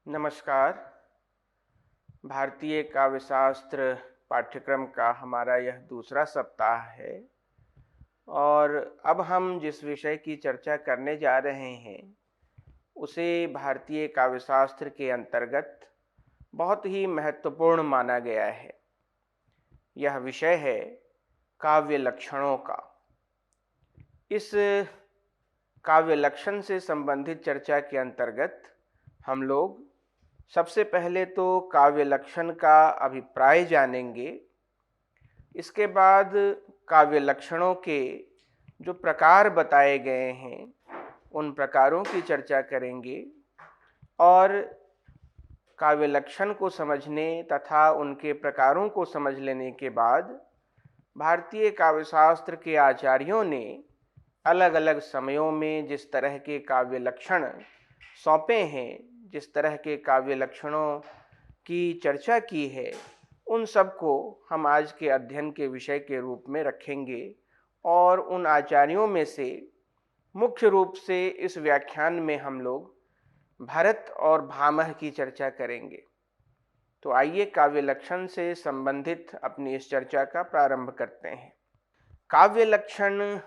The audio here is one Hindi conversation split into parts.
नमस्कार। भारतीय काव्य शास्त्र पाठ्यक्रम का हमारा यह दूसरा सप्ताह है और अब हम जिस विषय की चर्चा करने जा रहे हैं उसे भारतीय काव्य शास्त्र के अंतर्गत बहुत ही महत्वपूर्ण माना गया है। यह विषय है काव्य लक्षणों का। इस काव्य लक्षण से संबंधित चर्चा के अंतर्गत हम लोग सबसे पहले तो काव्य लक्षण का अभिप्राय जानेंगे। इसके बाद काव्य लक्षणों के जो प्रकार बताए गए हैं उन प्रकारों की चर्चा करेंगे और काव्य लक्षण को समझने तथा उनके प्रकारों को समझ लेने के बाद भारतीय काव्य शास्त्र के आचार्यों ने अलग अलग समयों में जिस तरह के काव्य लक्षण सौंपे हैं, जिस तरह के काव्य लक्षणों की चर्चा की है, उन सब को हम आज के अध्ययन के विषय के रूप में रखेंगे और उन आचार्यों में से मुख्य रूप से इस व्याख्यान में हम लोग भरत और भामह की चर्चा करेंगे। तो आइए काव्य लक्षण से संबंधित अपनी इस चर्चा का प्रारंभ करते हैं। काव्य लक्षण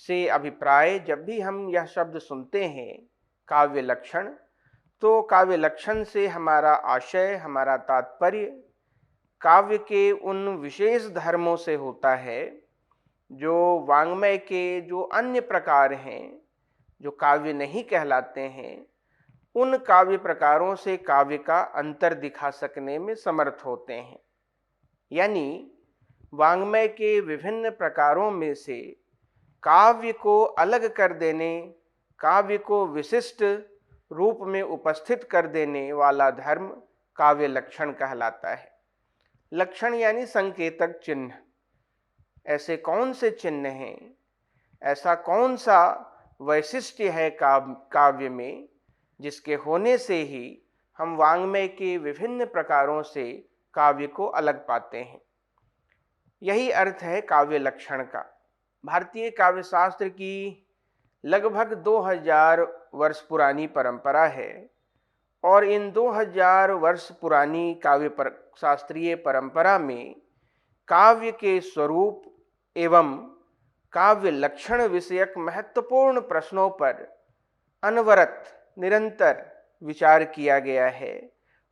से अभिप्राय, जब भी हम यह शब्द सुनते हैं काव्य लक्षण, तो काव्य लक्षण से हमारा आशय, हमारा तात्पर्य काव्य के उन विशेष धर्मों से होता है जो वाङ्मय के जो अन्य प्रकार हैं, जो काव्य नहीं कहलाते हैं, उन काव्य प्रकारों से काव्य का अंतर दिखा सकने में समर्थ होते हैं। यानी वाङ्मय के विभिन्न प्रकारों में से काव्य को अलग कर देने, काव्य को विशिष्ट रूप में उपस्थित कर देने वाला धर्म काव्य लक्षण कहलाता है। लक्षण यानी संकेतक चिन्ह। ऐसे कौन से चिन्ह हैं, ऐसा कौन सा वैशिष्ट्य है काव्य में जिसके होने से ही हम वाङ्मय के विभिन्न प्रकारों से काव्य को अलग पाते हैं। यही अर्थ है काव्य लक्षण का। भारतीय काव्य शास्त्र की लगभग 2000 वर्ष पुरानी परंपरा है और इन 2000 वर्ष पुरानी शास्त्रीय परंपरा में काव्य के स्वरूप एवं काव्य लक्षण विषयक महत्वपूर्ण प्रश्नों पर अनवरत निरंतर विचार किया गया है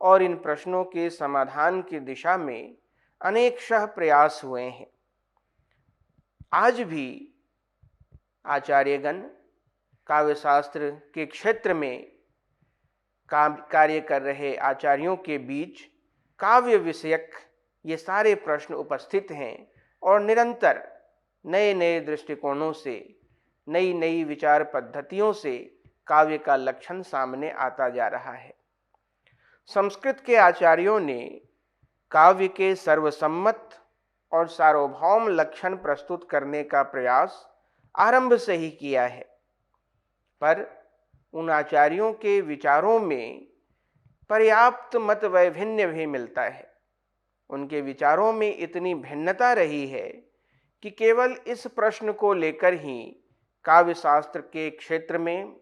और इन प्रश्नों के समाधान की दिशा में अनेकशः प्रयास हुए हैं। आज भी आचार्यगण काव्य शास्त्र के क्षेत्र में कार्य कर रहे आचार्यों के बीच काव्य विषयक ये सारे प्रश्न उपस्थित हैं और निरंतर नए नए दृष्टिकोणों से, नई नई विचार पद्धतियों से काव्य का लक्षण सामने आता जा रहा है। संस्कृत के आचार्यों ने काव्य के सर्वसम्मत और सार्वभौम लक्षण प्रस्तुत करने का प्रयास आरंभ से ही किया है, पर उन आचार्यों के विचारों में पर्याप्त मत वैभिन्न भी मिलता है। उनके विचारों में इतनी भिन्नता रही है कि केवल इस प्रश्न को लेकर ही काव्य शास्त्र के क्षेत्र में,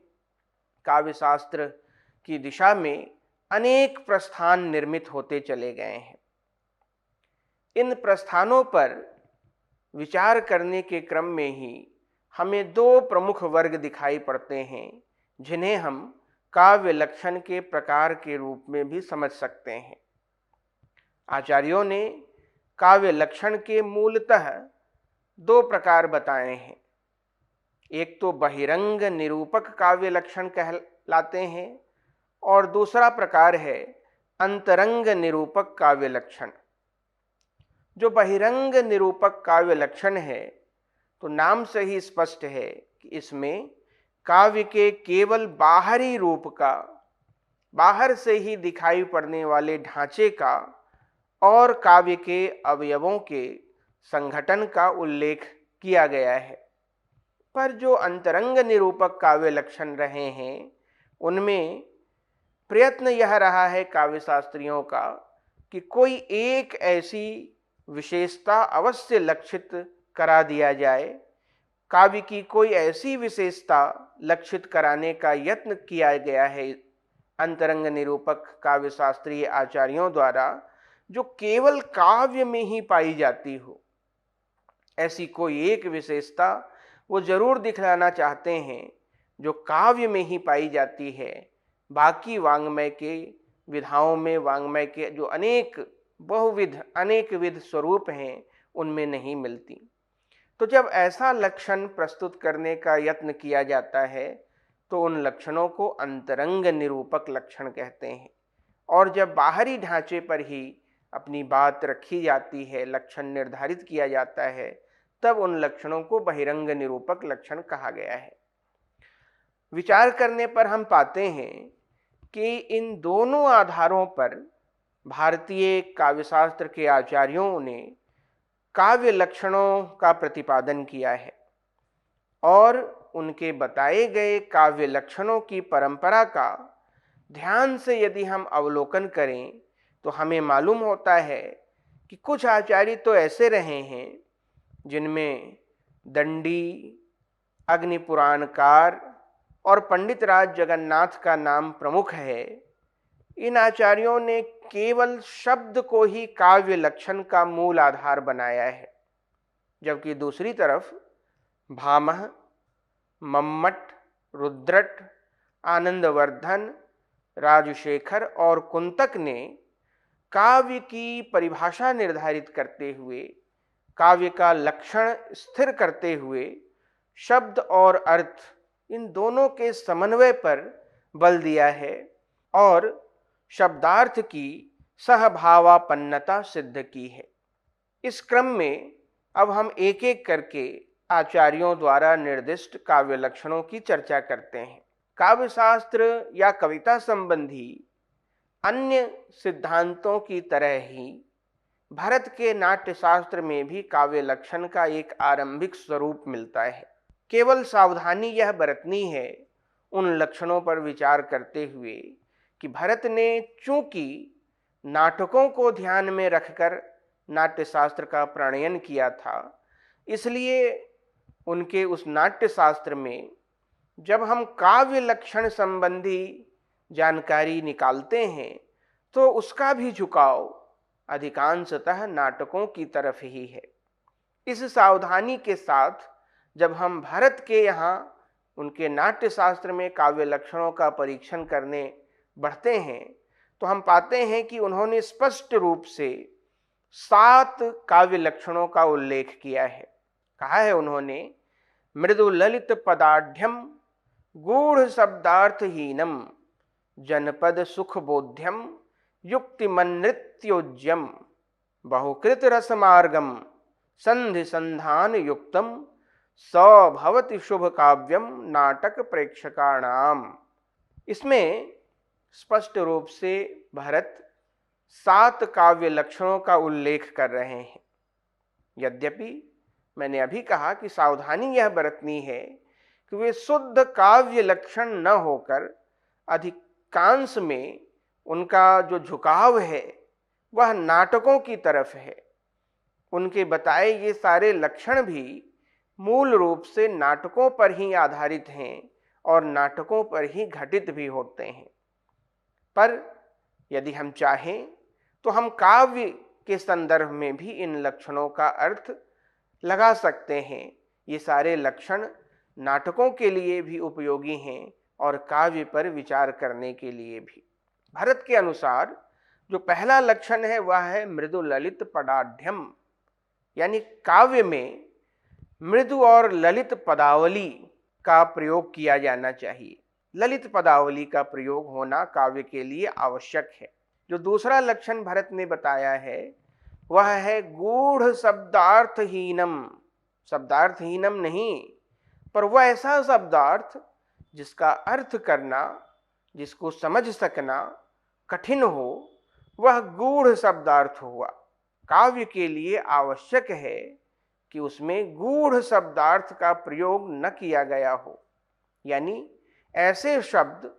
काव्य शास्त्र की दिशा में अनेक प्रस्थान निर्मित होते चले गए हैं। इन प्रस्थानों पर विचार करने के क्रम में ही हमें दो प्रमुख वर्ग दिखाई पड़ते हैं जिन्हें हम काव्य लक्षण के प्रकार के रूप में भी समझ सकते हैं। आचार्यों ने काव्य लक्षण के मूलतः दो प्रकार बताए हैं। एक तो बहिरंग निरूपक काव्य लक्षण कहलाते हैं और दूसरा प्रकार है अंतरंग निरूपक काव्य लक्षण। जो बहिरंग निरूपक काव्य लक्षण है, तो नाम से ही स्पष्ट है कि इसमें काव्य के केवल बाहरी रूप का, बाहर से ही दिखाई पड़ने वाले ढांचे का और काव्य के अवयवों के संघटन का उल्लेख किया गया है। पर जो अंतरंग निरूपक काव्य लक्षण रहे हैं, उनमें प्रयत्न यह रहा है काव्य शास्त्रियों का कि कोई एक ऐसी विशेषता अवश्य लक्षित करा दिया जाए, काव्य की कोई ऐसी विशेषता लक्षित कराने का यत्न किया गया है अंतरंग निरूपक काव्य शास्त्रीय आचार्यों द्वारा जो केवल काव्य में ही पाई जाती हो, ऐसी कोई एक विशेषता वो जरूर दिखलाना चाहते हैं जो काव्य में ही पाई जाती है, बाकी वाङ्मय के विधाओं में, वाङ्मय के जो अनेक विध स्वरूप हैं उनमें नहीं मिलती। तो जब ऐसा लक्षण प्रस्तुत करने का यत्न किया जाता है तो उन लक्षणों को अंतरंग निरूपक लक्षण कहते हैं, और जब बाहरी ढांचे पर ही अपनी बात रखी जाती है, लक्षण निर्धारित किया जाता है, तब उन लक्षणों को बहिरंग निरूपक लक्षण कहा गया है। विचार करने पर हम पाते हैं कि इन दोनों आधारों पर भारतीय काव्यशास्त्र के आचार्यों ने काव्य लक्षणों का प्रतिपादन किया है, और उनके बताए गए काव्य लक्षणों की परंपरा का ध्यान से यदि हम अवलोकन करें तो हमें मालूम होता है कि कुछ आचार्य तो ऐसे रहे हैं जिनमें दंडी, अग्निपुराणकार और पंडित राज जगन्नाथ का नाम प्रमुख है। इन आचार्यों ने केवल शब्द को ही काव्य लक्षण का मूल आधार बनाया है, जबकि दूसरी तरफ भामह, मम्मट, रुद्रट, आनंदवर्धन, राजशेखर और कुंतक ने काव्य की परिभाषा निर्धारित करते हुए, काव्य का लक्षण स्थिर करते हुए शब्द और अर्थ इन दोनों के समन्वय पर बल दिया है और शब्दार्थ की सहभावापन्नता सिद्ध की है। इस क्रम में अब हम एक एक करके आचार्यों द्वारा निर्दिष्ट काव्य लक्षणों की चर्चा करते हैं। काव्य शास्त्र या कविता संबंधी अन्य सिद्धांतों की तरह ही भारत के नाट्य शास्त्र में भी काव्य लक्षण का एक आरंभिक स्वरूप मिलता है। केवल सावधानी यह बरतनी है उन लक्षणों पर विचार करते हुए कि भरत ने चूंकि नाटकों को ध्यान में रखकर नाट्य शास्त्र का प्रणयन किया था, इसलिए उनके उस नाट्य शास्त्र में जब हम काव्य लक्षण संबंधी जानकारी निकालते हैं तो उसका भी झुकाव अधिकांशतः नाटकों की तरफ ही है। इस सावधानी के साथ जब हम भारत के यहाँ उनके नाट्य शास्त्र में काव्य लक्षणों का परीक्षण करने बढ़ते हैं तो हम पाते हैं कि उन्होंने स्पष्ट रूप से 7 काव्य लक्षणों का उल्लेख किया है। कहा है उन्होंने, मृदु ललित पदाढ़्यम गूढ़ शब्दार्थहीनम जनपद सुख बोध्यम युक्तिमनृत्योज्यम बहुकृत रसमार्गम संधि संधान युक्तम सभवति शुभ काव्यम नाटक प्रेक्षकाणाम। इसमें स्पष्ट रूप से भरत 7 काव्य लक्षणों का उल्लेख कर रहे हैं। यद्यपि मैंने अभी कहा कि सावधानी यह बरतनी है कि वे शुद्ध काव्य लक्षण न होकर अधिकांश में उनका जो झुकाव है वह नाटकों की तरफ है। उनके बताए ये सारे लक्षण भी मूल रूप से नाटकों पर ही आधारित हैं और नाटकों पर ही घटित भी होते हैं। पर यदि हम चाहें तो हम काव्य के संदर्भ में भी इन लक्षणों का अर्थ लगा सकते हैं। ये सारे लक्षण नाटकों के लिए भी उपयोगी हैं और काव्य पर विचार करने के लिए भी। भरत के अनुसार जो पहला लक्षण है वह है मृदु ललित पदाढ़्यम, यानी काव्य में मृदु और ललित पदावली का प्रयोग किया जाना चाहिए। ललित पदावली का प्रयोग होना काव्य के लिए आवश्यक है। जो दूसरा लक्षण भरत ने बताया है वह है गूढ़ शब्दार्थहीनम। शब्दार्थहीनम नहीं, पर वह ऐसा शब्दार्थ जिसका अर्थ करना, जिसको समझ सकना कठिन हो, वह गूढ़ शब्दार्थ हुआ। काव्य के लिए आवश्यक है कि उसमें गूढ़ शब्दार्थ का प्रयोग न किया गया हो, यानी ऐसे शब्द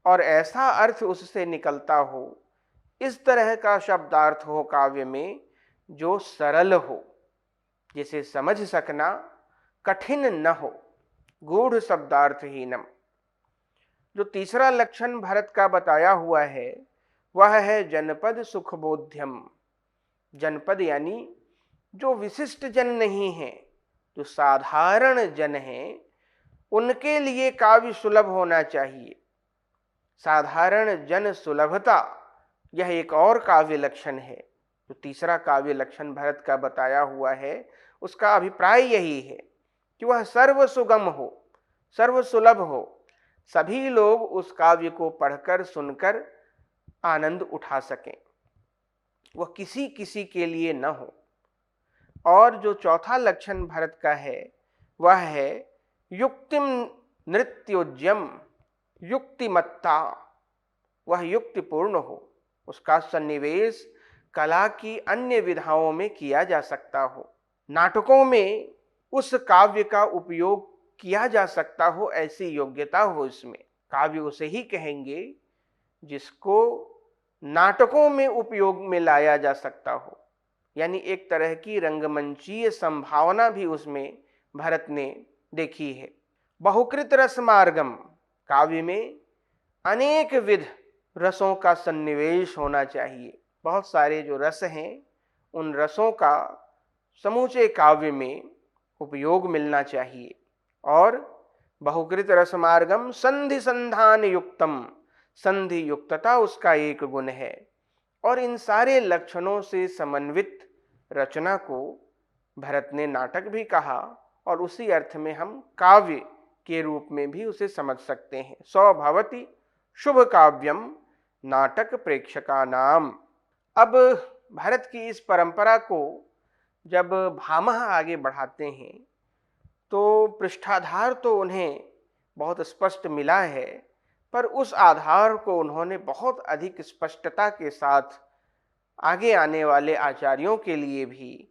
और ऐसा अर्थ उससे निकलता हो, इस तरह का शब्दार्थ हो काव्य में जो सरल हो, जिसे समझ सकना कठिन न हो। गूढ़ शब्दार्थहीनम। जो तीसरा लक्षण भरत का बताया हुआ है वह है जनपद सुखबोध्यम। जनपद यानी जो विशिष्ट जन नहीं है, जो साधारण जन है, उनके लिए काव्य सुलभ होना चाहिए। साधारण जन सुलभता यह एक और काव्य लक्षण है। जो तीसरा काव्य लक्षण भरत का बताया हुआ है उसका अभिप्राय यही है कि वह सर्व सुगम हो, सर्व सुलभ हो, सभी लोग उस काव्य को पढ़कर सुनकर आनंद उठा सकें, वह किसी किसी के लिए न हो। और जो चौथा लक्षण भरत का है वह है युक्तिम नृत्योज्यम, युक्तिमत्ता, वह युक्तिपूर्ण हो, उसका सन्निवेश कला की अन्य विधाओं में किया जा सकता हो, नाटकों में उस काव्य का उपयोग किया जा सकता हो, ऐसी योग्यता हो इसमें। काव्य उसे ही कहेंगे जिसको नाटकों में उपयोग में लाया जा सकता हो, यानी एक तरह की रंगमंचीय संभावना भी उसमें भरत ने देखी है। बहुकृत रस मार्गम, काव्य में अनेक विध रसों का सन्निवेश होना चाहिए। बहुत सारे जो रस हैं उन रसों का समूचे काव्य में उपयोग मिलना चाहिए। और बहुकृत रस मार्गम संधि संधान युक्तम, संधि युक्तता उसका एक गुण है। और इन सारे लक्षणों से समन्वित रचना को भरत ने नाटक भी कहा और उसी अर्थ में हम काव्य के रूप में भी उसे समझ सकते हैं। स्वभवति शुभ काव्यम नाटक प्रेक्षका नाम। अब भरत की इस परंपरा को जब भामह आगे बढ़ाते हैं तो पृष्ठाधार तो उन्हें बहुत स्पष्ट मिला है, पर उस आधार को उन्होंने बहुत अधिक स्पष्टता के साथ आगे आने वाले आचार्यों के लिए भी,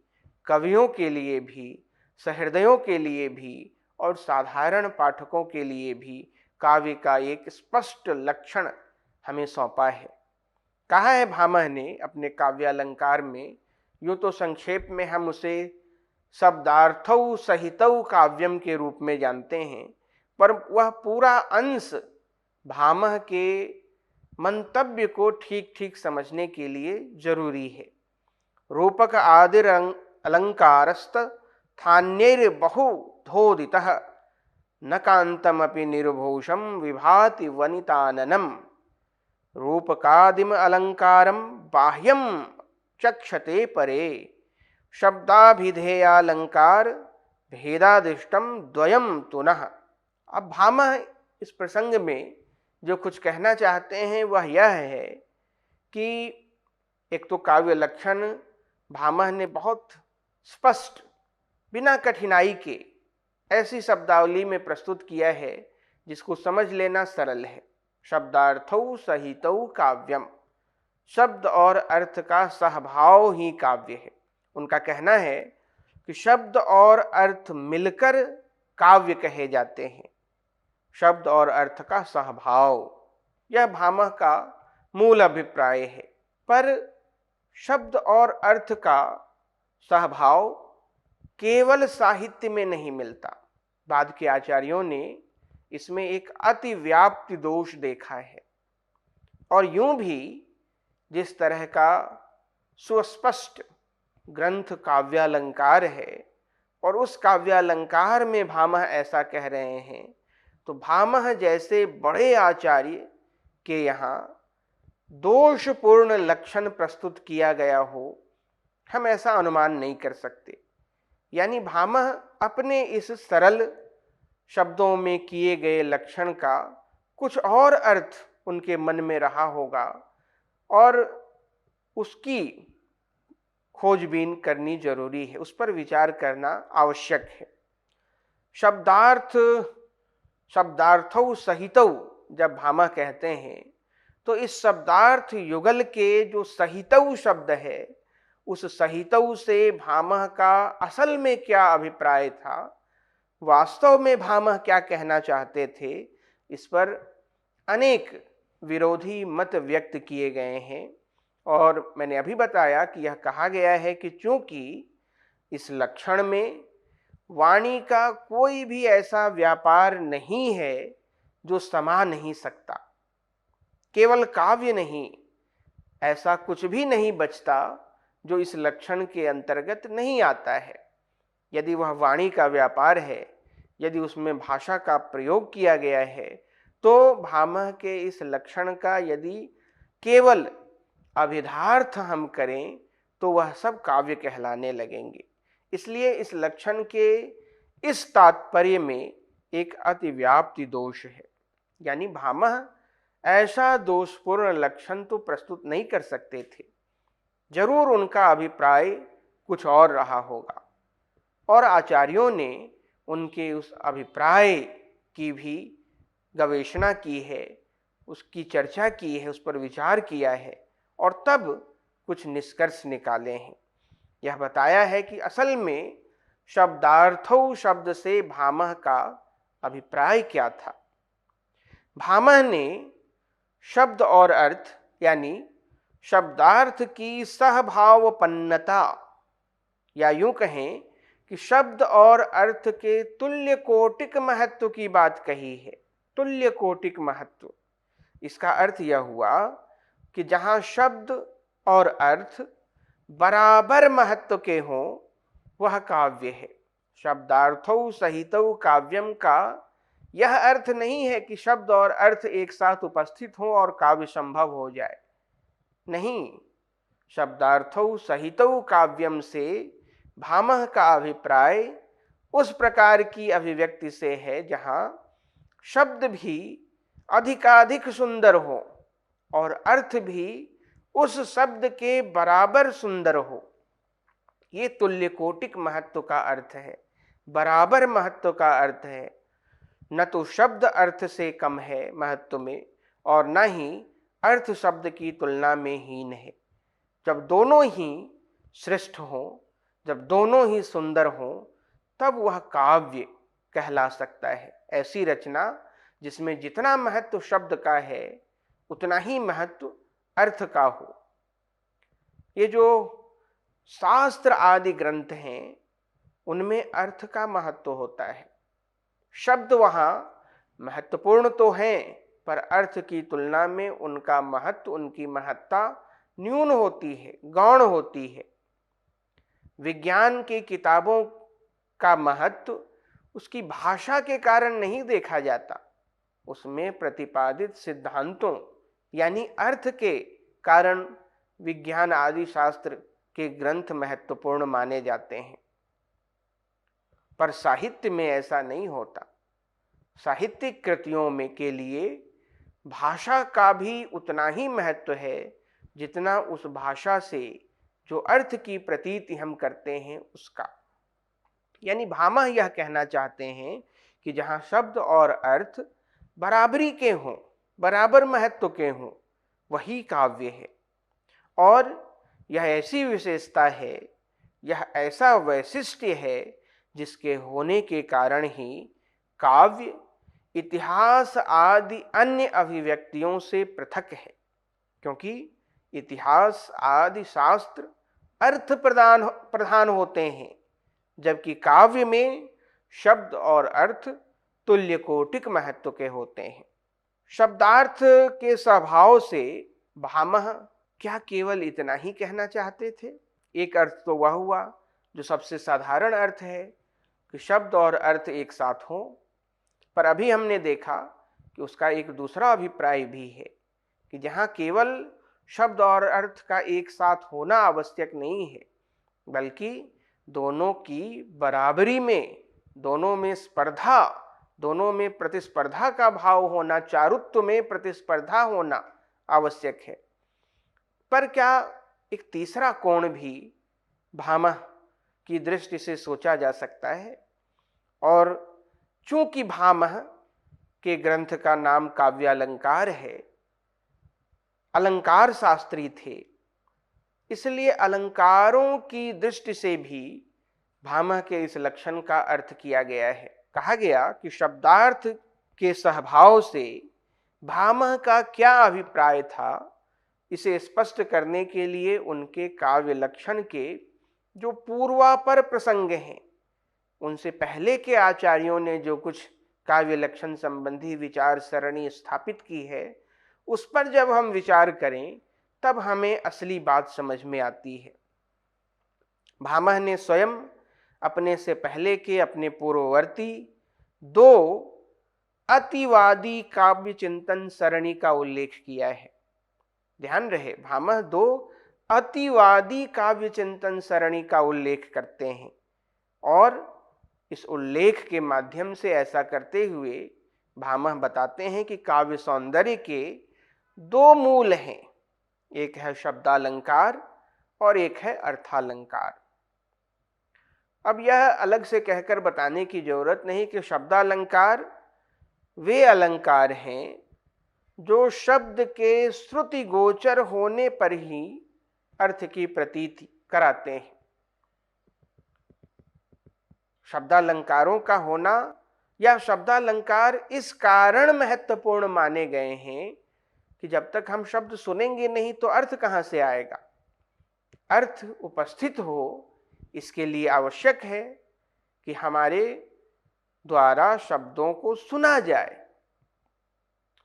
कवियों के लिए भी, सहृदयों के लिए भी और साधारण पाठकों के लिए भी काव्य का एक स्पष्ट लक्षण हमें सौंपा है। कहा है भामह ने अपने काव्यालंकार में, यूँ तो संक्षेप में हम उसे शब्दार्थौ सहितौ काव्यम के रूप में जानते हैं, पर वह पूरा अंश भामह के मंतव्य को ठीक ठीक समझने के लिए जरूरी है। रूपक आदिर अलंकारस्त थान्यैर बहु धोदितः न कांतमपि निर्भूषम विभाति वनिताननम। रूपकादिम अलंकारम बाह्यम चक्षते परे, शब्दाभिधेयालंकार भेदादिष्टम द्वयम तुनः। अब भामह इस प्रसंग में जो कुछ कहना चाहते हैं वह यह है कि एक तो काव्य लक्षण भामह ने बहुत स्पष्ट, बिना कठिनाई के ऐसी शब्दावली में प्रस्तुत किया है जिसको समझ लेना सरल है। शब्दार्थौ सहितौ काव्यम, शब्द और अर्थ का सहभाव ही काव्य है। उनका कहना है कि शब्द और अर्थ मिलकर काव्य कहे जाते हैं, शब्द और अर्थ का सहभाव, यह भामह का मूल अभिप्राय है। पर शब्द और अर्थ का सहभाव केवल साहित्य में नहीं मिलता। बाद के आचार्यों ने इसमें एक अति व्याप्ति दोष देखा है। और यूं भी जिस तरह का सुस्पष्ट ग्रंथ काव्यालंकार है और उस काव्यालंकार में भामह ऐसा कह रहे हैं, तो भामह जैसे बड़े आचार्य के यहाँ दोषपूर्ण लक्षण प्रस्तुत किया गया हो, हम ऐसा अनुमान नहीं कर सकते। यानी भामह अपने इस सरल शब्दों में किए गए लक्षण का कुछ और अर्थ उनके मन में रहा होगा और उसकी खोजबीन करनी जरूरी है, उस पर विचार करना आवश्यक है। शब्दार्थौ सहितौ जब भामह कहते हैं तो इस शब्दार्थ युगल के जो सहितौ शब्द है, उस सहितौ से भामह का असल में क्या अभिप्राय था, वास्तव में भामह क्या कहना चाहते थे, इस पर अनेक विरोधी मत व्यक्त किए गए हैं। और मैंने अभी बताया कि यह कहा गया है कि चूंकि इस लक्षण में वाणी का कोई भी ऐसा व्यापार नहीं है जो समा नहीं सकता। केवल काव्य नहीं, ऐसा कुछ भी नहीं बचता जो इस लक्षण के अंतर्गत नहीं आता है। यदि वह वाणी का व्यापार है, यदि उसमें भाषा का प्रयोग किया गया है, तो भामह के इस लक्षण का यदि केवल अभिधार्थ हम करें तो वह सब काव्य कहलाने लगेंगे। इसलिए इस लक्षण के इस तात्पर्य में एक अतिव्याप्ति दोष है, यानी भामह ऐसा दोषपूर्ण लक्षण तो प्रस्तुत नहीं कर सकते थे। जरूर उनका अभिप्राय कुछ और रहा होगा और आचार्यों ने उनके उस अभिप्राय की भी गवेषणा की है, उसकी चर्चा की है, उस पर विचार किया है और तब कुछ निष्कर्ष निकाले हैं। यह बताया है कि असल में शब्दार्थौ शब्द से भामह का अभिप्राय क्या था। भामह ने शब्द और अर्थ यानी शब्दार्थ की सहभावपन्नता, या यूं कहें कि शब्द और अर्थ के तुल्य कोटिक महत्व की बात कही है। तुल्य कोटिक महत्व, इसका अर्थ यह हुआ कि जहां शब्द और अर्थ बराबर महत्व के हों वह काव्य है। शब्दार्थौ सहितौ काव्यम का यह अर्थ नहीं है कि शब्द और अर्थ एक साथ उपस्थित हो और काव्य संभव हो जाए। नहीं, शब्दार्थौ सहितौ काव्यम से भामह का अभिप्राय उस प्रकार की अभिव्यक्ति से है जहां शब्द भी अधिकाधिक सुंदर हो और अर्थ भी उस शब्द के बराबर सुंदर हो। ये तुल्य कोटिक महत्व का अर्थ है, बराबर महत्व का अर्थ है। न तो शब्द अर्थ से कम है महत्व में और न ही अर्थ शब्द की तुलना में हीन है। जब दोनों ही श्रेष्ठ हों, जब दोनों ही सुंदर हों, तब वह काव्य कहला सकता है। ऐसी रचना जिसमें जितना महत्व शब्द का है उतना ही महत्व अर्थ का हो। ये जो शास्त्र आदि ग्रंथ हैं उनमें अर्थ का महत्व होता है। शब्द वहां महत्वपूर्ण तो हैं पर अर्थ की तुलना में उनका महत्व, उनकी महत्ता न्यून होती है, गौण होती है। विज्ञान की किताबों का महत्व उसकी भाषा के कारण नहीं देखा जाता, उसमें प्रतिपादित सिद्धांतों यानी अर्थ के कारण विज्ञान आदि शास्त्र के ग्रंथ महत्वपूर्ण माने जाते हैं। पर साहित्य में ऐसा नहीं होता। साहित्यिक कृतियों में के लिए भाषा का भी उतना ही महत्व है जितना उस भाषा से जो अर्थ की प्रतीति हम करते हैं उसका। यानी भामह यह कहना चाहते हैं कि जहां शब्द और अर्थ बराबरी के हों, बराबर महत्व के हों, वही काव्य है। और यह ऐसी विशेषता है, यह ऐसा वैशिष्ट्य है जिसके होने के कारण ही काव्य इतिहास आदि अन्य अभिव्यक्तियों से पृथक है। क्योंकि इतिहास आदि शास्त्र अर्थ प्रधान होते हैं, जबकि काव्य में शब्द और अर्थ तुल्य कोटिक महत्व के होते हैं। शब्दार्थ के स्वभाव से भामह क्या केवल इतना ही कहना चाहते थे? एक अर्थ तो वह हुआ जो सबसे साधारण अर्थ है कि शब्द और अर्थ एक साथ हो, पर अभी हमने देखा कि उसका एक दूसरा अभिप्राय भी है कि जहां केवल शब्द और अर्थ का एक साथ होना आवश्यक नहीं है, बल्कि दोनों की बराबरी में, दोनों में स्पर्धा, दोनों में प्रतिस्पर्धा का भाव होना, चारुत्व में प्रतिस्पर्धा होना आवश्यक है। पर क्या एक तीसरा कोण भी भामह की दृष्टि से सोचा जा सकता है? और चूंकि भामह के ग्रंथ का नाम काव्यालंकार है, अलंकार शास्त्री थे, इसलिए अलंकारों की दृष्टि से भी भामह के इस लक्षण का अर्थ किया गया है। कहा गया कि शब्दार्थ के सहभाव से भामह का क्या अभिप्राय था, इसे स्पष्ट करने के लिए उनके काव्य लक्षण के जो पूर्वापर प्रसंग हैं, उनसे पहले के आचार्यों ने जो कुछ काव्य लक्षण संबंधी विचार सरणी स्थापित की है, उस पर जब हम विचार करें तब हमें असली बात समझ में आती है। भामह ने स्वयं अपने से पहले के अपने पूर्ववर्ती दो अतिवादी काव्य चिंतन सरणी का उल्लेख किया है। ध्यान रहे, भामह दो अतिवादी काव्य चिंतन सरणी का उल्लेख करते हैं और इस उल्लेख के माध्यम से ऐसा करते हुए भामह बताते हैं कि काव्य सौंदर्य के दो मूल हैं, एक है शब्दालंकार और एक है अर्थालंकार। अब यह अलग से कहकर बताने की जरूरत नहीं कि शब्दालंकार वे अलंकार हैं जो शब्द के श्रुति गोचर होने पर ही अर्थ की प्रतीति कराते हैं। शब्दालंकारों का होना या शब्दालंकार इस कारण महत्वपूर्ण माने गए हैं कि जब तक हम शब्द सुनेंगे नहीं तो अर्थ कहां से आएगा। अर्थ उपस्थित हो इसके लिए आवश्यक है कि हमारे द्वारा शब्दों को सुना जाए।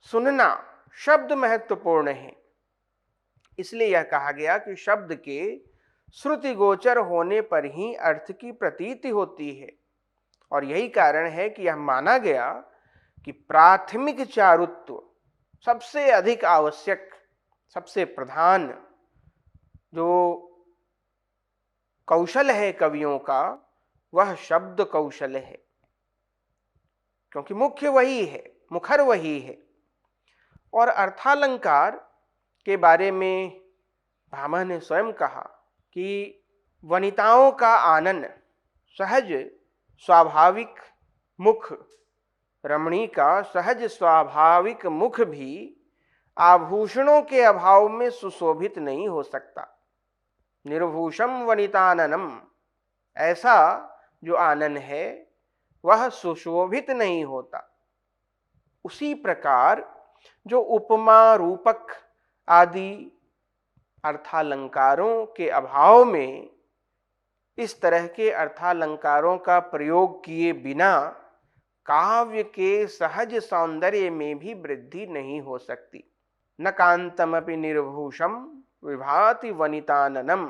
सुनना शब्द महत्वपूर्ण है, इसलिए यह कहा गया कि शब्द के श्रुति गोचर होने पर ही अर्थ की प्रतीति होती है। और यही कारण है कि यह माना गया कि प्राथमिक चारुत्व सबसे अधिक आवश्यक, सबसे प्रधान जो कौशल है कवियों का, वह शब्द कौशल है, क्योंकि मुख्य वही है, मुखर वही है। और अर्थालंकार के बारे में भामह ने स्वयं कहा कि वनिताओं का आनन सहज स्वाभाविक मुख, रमणी का सहज स्वाभाविक मुख भी आभूषणों के अभाव में सुशोभित नहीं हो सकता। निर्भूषम वनिताननम, ऐसा जो आनन है वह सुशोभित नहीं होता। उसी प्रकार जो उपमा रूपक आदि अर्थालंकारों के अभाव में इस तरह के अर्थालंकारों का प्रयोग किए बिना काव्य के सहज सौंदर्य में भी वृद्धि नहीं हो सकती। न कांतमपि निर्भूषम विभाति वनिताननम,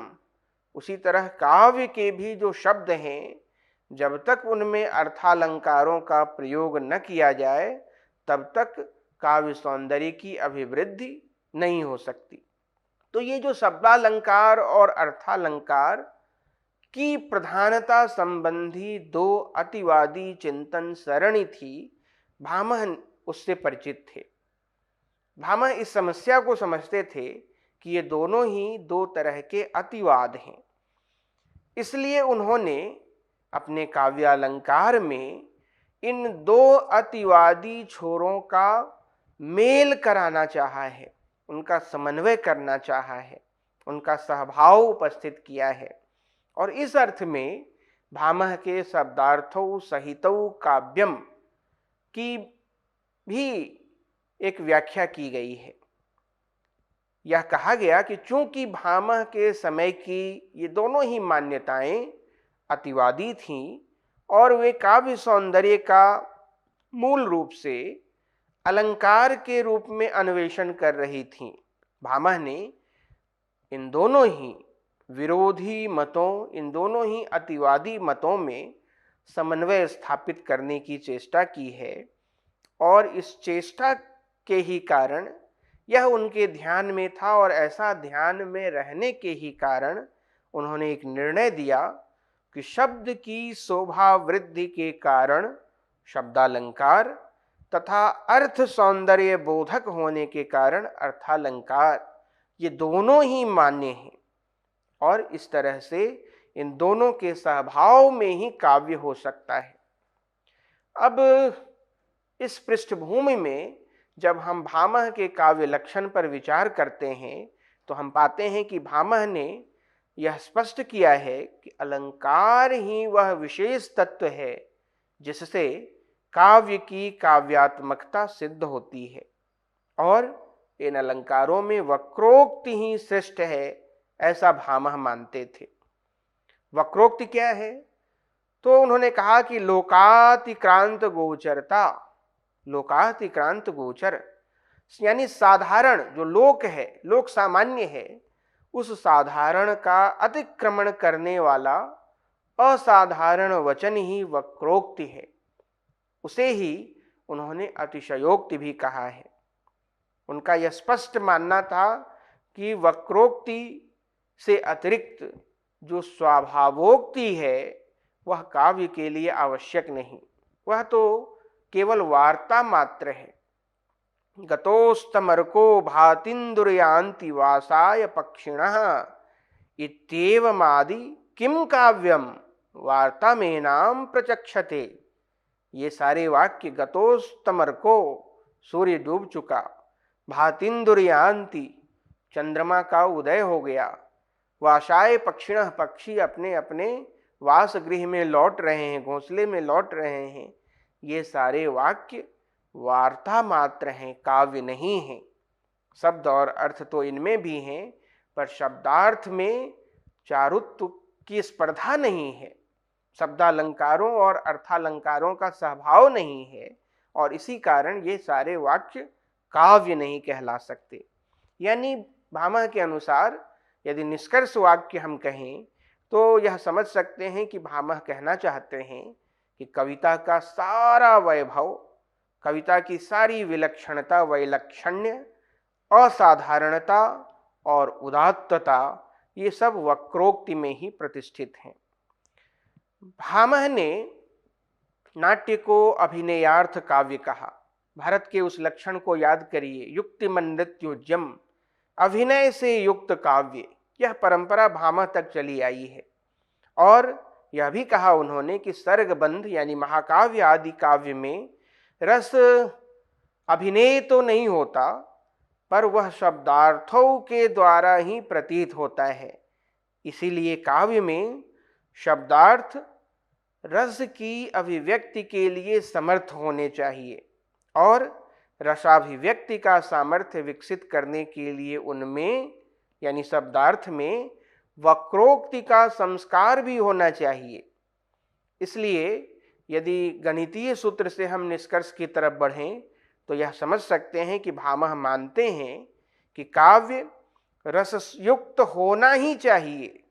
उसी तरह काव्य के भी जो शब्द हैं, जब तक उनमें अर्थालंकारों का प्रयोग न किया जाए तब तक काव्य सौंदर्य की अभिवृद्धि नहीं हो सकती। तो ये जो शब्दालंकार और अर्थालंकार की प्रधानता संबंधी दो अतिवादी चिंतन सरणी थी, भामह उससे परिचित थे। भामह इस समस्या को समझते थे कि ये दोनों ही दो तरह के अतिवाद हैं। इसलिए उन्होंने अपने काव्यालंकार में इन दो अतिवादी छोरों का मेल कराना चाहा है, उनका समन्वय करना चाहा है, उनका सहभाव उपस्थित किया है। और इस अर्थ में भामह के शब्दार्थों सहितौ काव्यम की भी एक व्याख्या की गई है। यह कहा गया कि चूंकि भामह के समय की ये दोनों ही मान्यताएं अतिवादी थीं और वे काव्य सौंदर्य का मूल रूप से अलंकार के रूप में अन्वेषण कर रही थीं, भामह ने इन दोनों ही विरोधी मतों, इन दोनों ही अतिवादी मतों में समन्वय स्थापित करने की चेष्टा की है। और इस चेष्टा के ही कारण यह उनके ध्यान में था, और ऐसा ध्यान में रहने के ही कारण उन्होंने एक निर्णय दिया कि शब्द की शोभा वृद्धि के कारण शब्दालंकार तथा अर्थ सौंदर्य बोधक होने के कारण अर्थालंकार, ये दोनों ही मान्य हैं। और इस तरह से इन दोनों के सहभाव में ही काव्य हो सकता है। अब इस पृष्ठभूमि में जब हम भामह के काव्य लक्षण पर विचार करते हैं तो हम पाते हैं कि भामह ने यह स्पष्ट किया है कि अलंकार ही वह विशेष तत्व है जिससे काव्य की काव्यात्मकता सिद्ध होती है, और इन अलंकारों में वक्रोक्ति ही श्रेष्ठ है, ऐसा भामह मानते थे। वक्रोक्ति क्या है? तो उन्होंने कहा कि लोकातिक्रांत गोचरता, लोकातिक्रांत गोचर यानी साधारण जो लोक है, लोक सामान्य है, उस साधारण का अतिक्रमण करने वाला असाधारण वचन ही वक्रोक्ति है। उसे ही उन्होंने अतिशयोक्ति भी कहा है। उनका यह स्पष्ट मानना था कि वक्रोक्ति से अतिरिक्त जो स्वभावोक्ति है वह काव्य के लिए आवश्यक नहीं, वह तो केवल वार्ता मात्र है। गतोस्तमर्को भातीन्दुर्यान्ति वासाय पक्षिणः इत्येवमादि किम काव्यम वार्तामेनाम प्रचक्षते। ये सारे वाक्य गतोस्तमर्को, सूर्य डूब चुका, भातीन्दुर्यान्ति, चंद्रमा का उदय हो गया, वासाय पक्षिणः, पक्षी अपने अपने वासगृह में लौट रहे हैं, घोंसले में लौट रहे हैं। ये सारे वाक्य वार्ता मात्र हैं, काव्य नहीं है। शब्द और अर्थ तो इनमें भी हैं, पर शब्दार्थ में चारुत्व की स्पर्धा नहीं है, शब्दालंकारों और अर्थालंकारों का स्वभाव नहीं है, और इसी कारण ये सारे वाक्य काव्य नहीं कहला सकते। यानी भामह के अनुसार यदि निष्कर्ष वाक्य हम कहें तो यह समझ सकते हैं कि भामह कहना चाहते हैं कि कविता का सारा वैभव, कविता की सारी विलक्षणता, वैलक्षण्य, असाधारणता और उदात्तता, ये सब वक्रोक्ति में ही प्रतिष्ठित हैं। भामह ने नाट्य को अभिनयार्थ काव्य कहा। भारत के उस लक्षण को याद करिए, युक्तिमनृत्योज्यम, अभिनय से युक्त काव्य, यह परंपरा भामह तक चली आई है। और यह भी कहा उन्होंने कि सर्गबंध यानी महाकाव्य आदि काव्य में रस अभिनय तो नहीं होता, पर वह शब्दार्थों के द्वारा ही प्रतीत होता है। इसीलिए काव्य में शब्दार्थ रस की अभिव्यक्ति के लिए समर्थ होने चाहिए, और रसाभिव्यक्ति का सामर्थ्य विकसित करने के लिए उनमें यानी शब्दार्थ में वक्रोक्ति का संस्कार भी होना चाहिए। इसलिए यदि गणितीय सूत्र से हम निष्कर्ष की तरफ बढ़ें तो यह समझ सकते हैं कि भामह मानते हैं कि काव्य रसयुक्त होना ही चाहिए,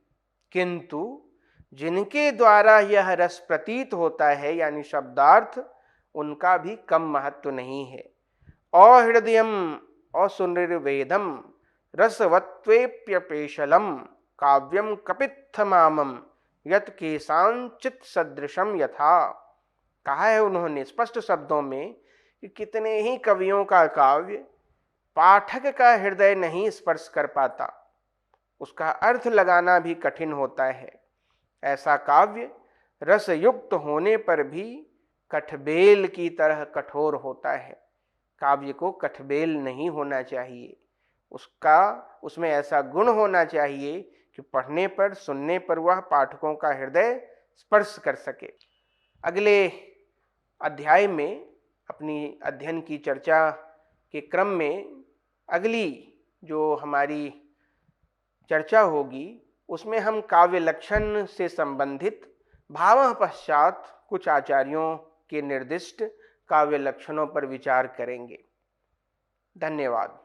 किंतु जिनके द्वारा यह रस प्रतीत होता है यानी शब्दार्थ, उनका भी कम महत्व नहीं है। अहृदयम असुनिर्वेदम रसवत्वेप्यपेशलम काव्यम कपित्थमामम यत् केशांचित सदृशम यथा। कहा है उन्होंने स्पष्ट शब्दों में कि कितने ही कवियों का काव्य पाठक का हृदय नहीं स्पर्श कर पाता, उसका अर्थ लगाना भी कठिन होता है। ऐसा काव्य रसयुक्त होने पर भी कठबेल की तरह कठोर होता है। काव्य को कठबेल नहीं होना चाहिए, उसमें ऐसा गुण होना चाहिए कि पढ़ने पर, सुनने पर वह पाठकों का हृदय स्पर्श कर सके। अगले अध्याय में अपनी अध्ययन की चर्चा के क्रम में अगली जो हमारी चर्चा होगी उसमें हम काव्य लक्षण से संबंधित भामह पश्चात कुछ आचार्यों के निर्दिष्ट काव्य लक्षणों पर विचार करेंगे। धन्यवाद।